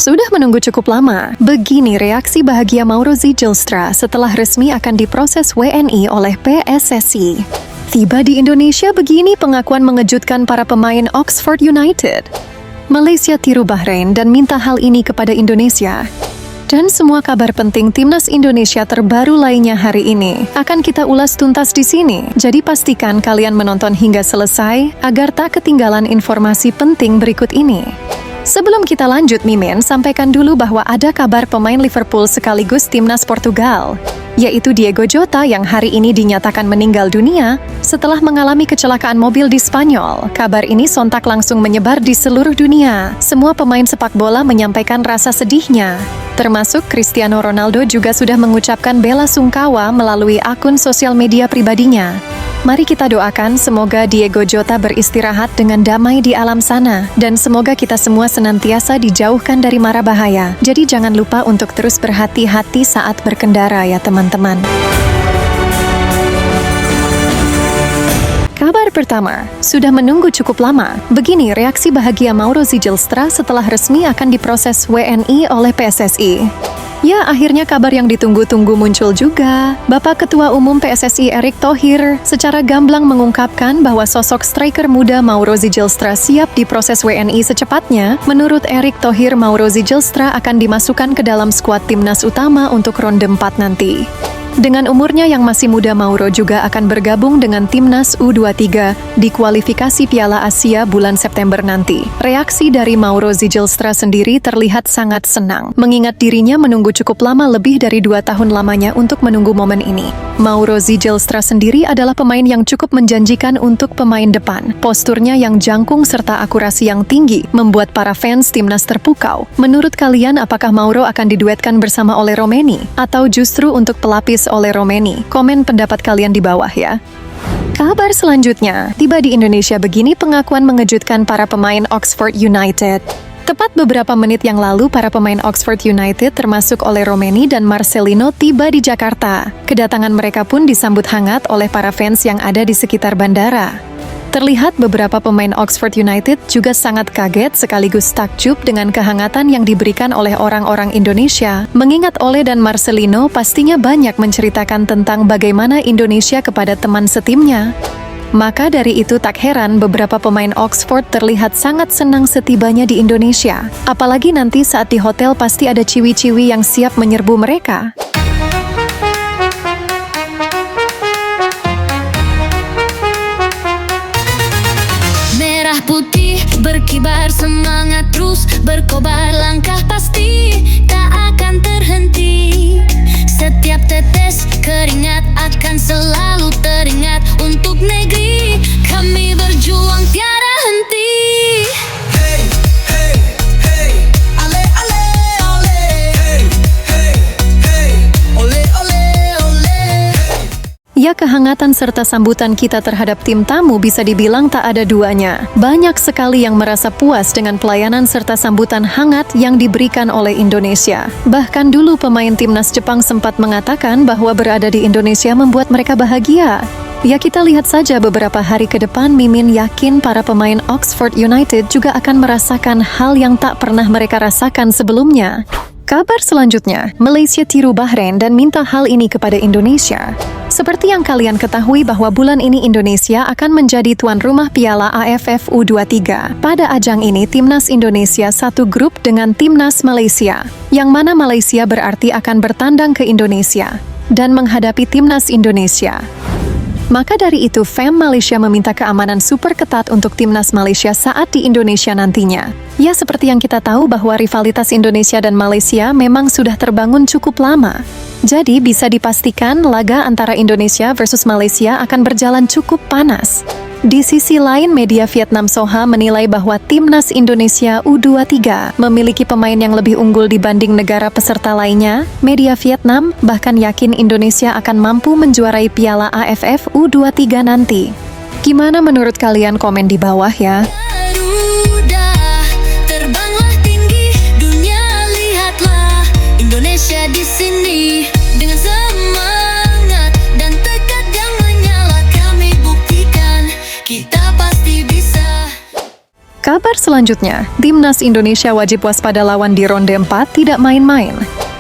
Sudah menunggu cukup lama. Begini reaksi bahagia Mauro Zijlstra setelah resmi akan diproses WNI oleh PSSI. Tiba di Indonesia, begini pengakuan mengejutkan para pemain Oxford United. Malaysia tiru Bahrain dan minta hal ini kepada Indonesia. Dan semua kabar penting timnas Indonesia terbaru lainnya hari ini akan kita ulas tuntas di sini. Jadi pastikan kalian menonton hingga selesai agar tak ketinggalan informasi penting berikut ini. Sebelum kita lanjut, Mimin sampaikan dulu bahwa ada kabar pemain Liverpool sekaligus timnas Portugal, yaitu Diego Jota yang hari ini dinyatakan meninggal dunia setelah mengalami kecelakaan mobil di Spanyol. Kabar ini sontak langsung menyebar di seluruh dunia. Semua pemain sepak bola menyampaikan rasa sedihnya. Termasuk Cristiano Ronaldo juga sudah mengucapkan bela sungkawa melalui akun sosial media pribadinya. Mari kita doakan semoga Diego Jota beristirahat dengan damai di alam sana, dan semoga kita semua senantiasa dijauhkan dari mara bahaya. Jadi jangan lupa untuk terus berhati-hati saat berkendara ya teman-teman. Kabar pertama, sudah menunggu cukup lama. Begini reaksi bahagia Mauro Zijlstra setelah resmi akan diproses WNI oleh PSSI. Ya, akhirnya kabar yang ditunggu-tunggu muncul juga. Bapak Ketua Umum PSSI Erick Thohir secara gamblang mengungkapkan bahwa sosok striker muda Mauro Zijlstra siap diproses WNI secepatnya. Menurut Erick Thohir, Mauro Zijlstra akan dimasukkan ke dalam skuad timnas utama untuk ronde 4 nanti. Dengan umurnya yang masih muda, Mauro juga akan bergabung dengan timnas U23 di kualifikasi Piala Asia bulan September nanti. Reaksi dari Mauro Zijlstra sendiri terlihat sangat senang, mengingat dirinya menunggu cukup lama, lebih dari 2 tahun lamanya untuk menunggu momen ini. Mauro Zijlstra sendiri adalah pemain yang cukup menjanjikan untuk pemain depan. Posturnya yang jangkung serta akurasi yang tinggi membuat para fans timnas terpukau. Menurut kalian, apakah Mauro akan diduetkan bersama oleh Romeni atau justru untuk pelapis oleh Romeni? Komen pendapat kalian di bawah ya. Kabar selanjutnya, tiba di Indonesia. Begini pengakuan mengejutkan para pemain Oxford United. Tepat beberapa menit yang lalu, para pemain Oxford United termasuk oleh Romeni dan Marcelino tiba di Jakarta. Kedatangan mereka pun disambut hangat oleh para fans yang ada di sekitar bandara. Terlihat beberapa pemain Oxford United juga sangat kaget sekaligus takjub dengan kehangatan yang diberikan oleh orang-orang Indonesia, mengingat Ole dan Marcelino pastinya banyak menceritakan tentang bagaimana Indonesia kepada teman setimnya. Maka dari itu tak heran beberapa pemain Oxford terlihat sangat senang setibanya di Indonesia. Apalagi nanti saat di hotel pasti ada ciwi-ciwi yang siap menyerbu mereka. Merah putih berkibar, semangat terus berkobar, langkah pasti tak akan terhenti. Setiap tetes keringat akan selalu teringat, untuk negeri kami berjuang tiada henti. Hey, hey, hey, ale, ale, ole. Hey, hey, hey, ole, ole, ole. Ya, kehangatan serta sambutan kita terhadap tim tamu bisa dibilang tak ada duanya. Banyak sekali yang merasa puas dengan pelayanan serta sambutan hangat yang diberikan oleh Indonesia. Bahkan dulu pemain timnas Jepang sempat mengatakan bahwa berada di Indonesia membuat mereka bahagia. Ya, kita lihat saja beberapa hari ke depan. Mimin yakin para pemain Oxford United juga akan merasakan hal yang tak pernah mereka rasakan sebelumnya. Kabar selanjutnya, Malaysia tiru Bahrain dan minta hal ini kepada Indonesia. Seperti yang kalian ketahui bahwa bulan ini Indonesia akan menjadi tuan rumah Piala AFF U23. Pada ajang ini, timnas Indonesia satu grup dengan timnas Malaysia, yang mana Malaysia berarti akan bertandang ke Indonesia dan menghadapi timnas Indonesia. Maka dari itu, FEM Malaysia meminta keamanan super ketat untuk timnas Malaysia saat di Indonesia nantinya. Ya, seperti yang kita tahu bahwa rivalitas Indonesia dan Malaysia memang sudah terbangun cukup lama. Jadi bisa dipastikan laga antara Indonesia versus Malaysia akan berjalan cukup panas. Di sisi lain, media Vietnam Soha menilai bahwa timnas Indonesia U23 memiliki pemain yang lebih unggul dibanding negara peserta lainnya. Media Vietnam bahkan yakin Indonesia akan mampu menjuarai Piala AFF U23 nanti. Gimana menurut kalian? Komen di bawah ya. Garuda, terbanglah tinggi, dunia lihatlah Indonesia di sini. Dengan semangat dan tekad yang menyala, kami buktikan kita pasti bisa. Kabar Kabar selanjutnya, Timnas Indonesia wajib waspada lawan di ronde 4 tidak main-main.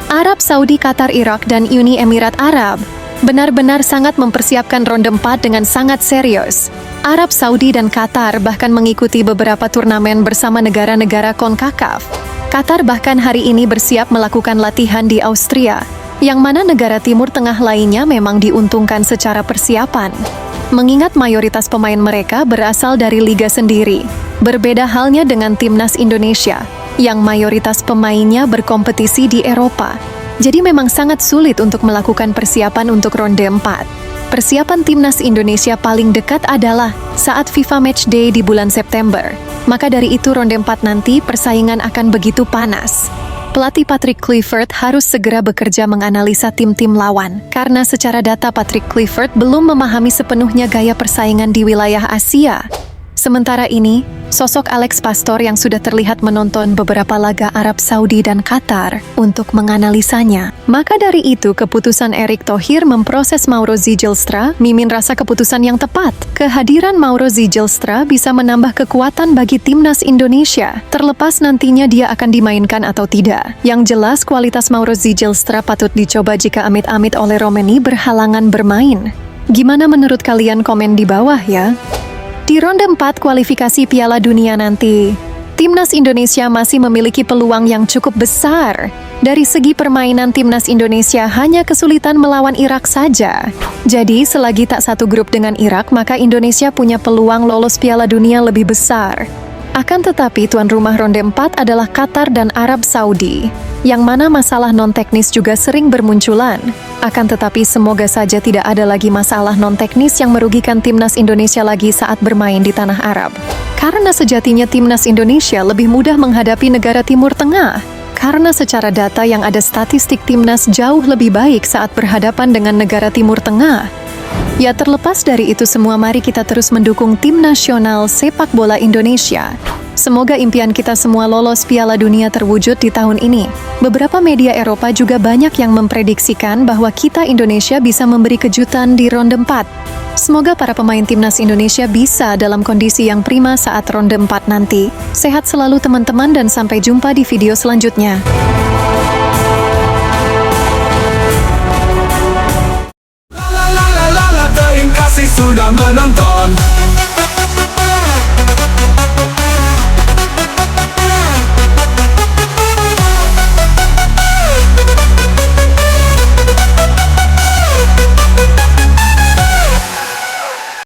Arab Saudi, Qatar, Irak, dan Uni Emirat Arab benar-benar sangat mempersiapkan ronde 4 dengan sangat serius. Arab Saudi dan Qatar bahkan mengikuti beberapa turnamen bersama negara-negara CONCACAF. Qatar bahkan hari ini bersiap melakukan latihan di Austria, yang mana negara Timur Tengah lainnya memang diuntungkan secara persiapan. Mengingat mayoritas pemain mereka berasal dari liga sendiri. Berbeda halnya dengan Timnas Indonesia, yang mayoritas pemainnya berkompetisi di Eropa. Jadi memang sangat sulit untuk melakukan persiapan untuk ronde 4. Persiapan Timnas Indonesia paling dekat adalah saat FIFA Matchday di bulan September. Maka dari itu ronde 4 nanti persaingan akan begitu panas. Pelatih Patrick Kluivert harus segera bekerja menganalisa tim-tim lawan, karena secara data Patrick Kluivert belum memahami sepenuhnya gaya persaingan di wilayah Asia. Sementara ini, sosok Alex Pastor yang sudah terlihat menonton beberapa laga Arab Saudi dan Qatar untuk menganalisanya. Maka dari itu, keputusan Erick Thohir memproses Mauro Zijlstra mimin rasa keputusan yang tepat. Kehadiran Mauro Zijlstra bisa menambah kekuatan bagi Timnas Indonesia, terlepas nantinya dia akan dimainkan atau tidak. Yang jelas, kualitas Mauro Zijlstra patut dicoba jika amit-amit oleh Romeni berhalangan bermain. Gimana menurut kalian? Komen di bawah ya. Di ronde 4 kualifikasi Piala Dunia nanti, Timnas Indonesia masih memiliki peluang yang cukup besar. Dari segi permainan, Timnas Indonesia hanya kesulitan melawan Irak saja. Jadi, selagi tak satu grup dengan Irak, maka Indonesia punya peluang lolos Piala Dunia lebih besar. Akan tetapi, tuan rumah ronde 4 adalah Qatar dan Arab Saudi, yang mana masalah non-teknis juga sering bermunculan. Akan tetapi semoga saja tidak ada lagi masalah non-teknis yang merugikan Timnas Indonesia lagi saat bermain di tanah Arab. Karena sejatinya Timnas Indonesia lebih mudah menghadapi negara Timur Tengah. Karena secara data yang ada statistik Timnas jauh lebih baik saat berhadapan dengan negara Timur Tengah. Ya, terlepas dari itu semua, mari kita terus mendukung tim nasional sepak bola Indonesia. Semoga impian kita semua lolos Piala Dunia terwujud di tahun ini. Beberapa media Eropa juga banyak yang memprediksikan bahwa kita Indonesia bisa memberi kejutan di ronde 4. Semoga para pemain Timnas Indonesia bisa dalam kondisi yang prima saat ronde 4 nanti. Sehat selalu teman-teman dan sampai jumpa di video selanjutnya. Terima kasih sudah menonton.